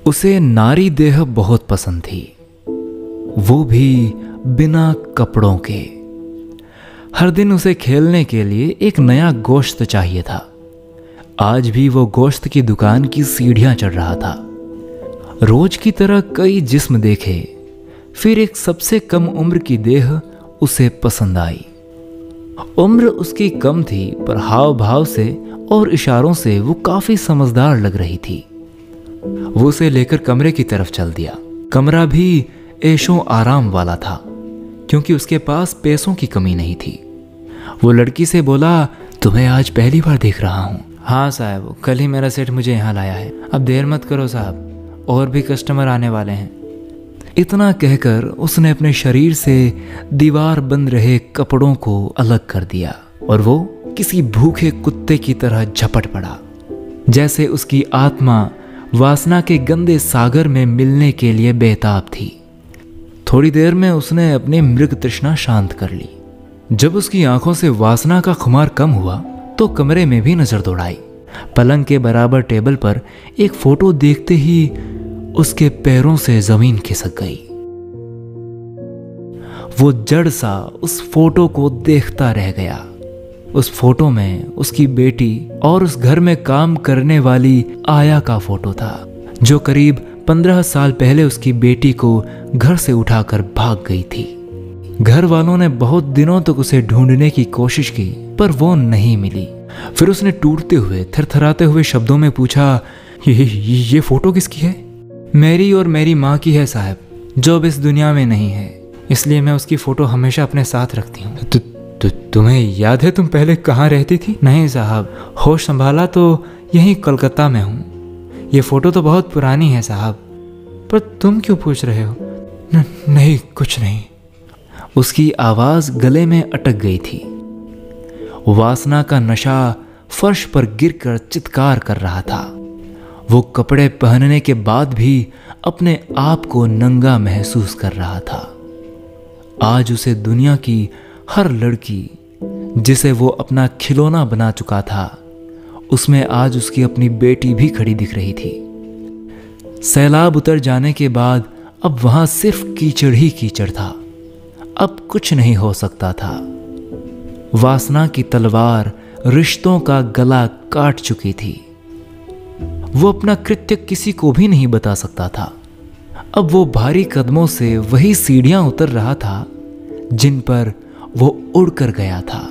उसे नारी देह बहुत पसंद थी, वो भी बिना कपड़ों के। हर दिन उसे खेलने के लिए एक नया गोश्त चाहिए था। आज भी वो गोश्त की दुकान की सीढ़ियां चढ़ रहा था। रोज की तरह कई जिस्म देखे, फिर एक सबसे कम उम्र की देह उसे पसंद आई। उम्र उसकी कम थी, पर हाव भाव से और इशारों से वो काफी समझदार लग रही थी। वो उसे लेकर कमरे की तरफ चल दिया। कमरा भी ऐशो आराम वाला था, क्योंकि उसके पास पैसों की कमी नहीं थी। वो लड़की से बोला, तुम्हें आज पहली बार देख रहा हूँ। हाँ साहब, कल ही मेरा सेठ मुझे यहाँ लाया है। अब देर मत करो साहब, और भी कस्टमर आने वाले हैं। इतना कहकर उसने अपने शरीर से दीवार बंद रहे कपड़ों को अलग कर दिया और वो किसी भूखे कुत्ते की तरह झपट पड़ा, जैसे उसकी आत्मा वासना के गंदे सागर में मिलने के लिए बेताब थी। थोड़ी देर में उसने अपनी मृग तृष्णा शांत कर ली। जब उसकी आंखों से वासना का खुमार कम हुआ तो कमरे में भी नजर दौड़ाई। पलंग के बराबर टेबल पर एक फोटो देखते ही उसके पैरों से जमीन खिसक गई। वो जड़ सा उस फोटो को देखता रह गया। उस फोटो में उसकी बेटी और उस घर में काम करने वाली आया का फोटो था, जो करीब 15 साल पहले उसकी बेटी को घर से उठाकर भाग गई थी। घर वालों ने बहुत दिनों तक उसे ढूंढने की कोशिश की, पर वो नहीं मिली। फिर उसने टूटते हुए, थरथराते हुए शब्दों में पूछा, ये फोटो किसकी है? मेरी और मेरी माँ की है साहब, जो अब इस दुनिया में नहीं है, इसलिए मैं उसकी फोटो हमेशा अपने साथ रखती हूँ। तुम्हें याद है तुम पहले कहाँ रहती थी? नहीं साहब, होश संभाला तो यहीं कलकत्ता में हूँ। ये फोटो तो बहुत पुरानी है साहब। पर तुम क्यों पूछ रहे हो? नहीं, कुछ नहीं। उसकी आवाज गले में अटक गई थी। वासना का नशा फर्श पर गिरकर चित्कार कर रहा था। वो कपड़े पहनने के बाद भी अपने आप को नंगा महसूस कर रहा था। आज उसे दुनिया की हर लड़की जिसे वो अपना खिलौना बना चुका था, उसमें आज उसकी अपनी बेटी भी खड़ी दिख रही थी। सैलाब उतर जाने के बाद अब वहां सिर्फ कीचड़ ही कीचड़ था। अब कुछ नहीं हो सकता था। वासना की तलवार रिश्तों का गला काट चुकी थी। वो अपना कृत्य किसी को भी नहीं बता सकता था। अब वो भारी कदमों से वही सीढ़ियां उतर रहा था जिन पर वो उड़कर गया था।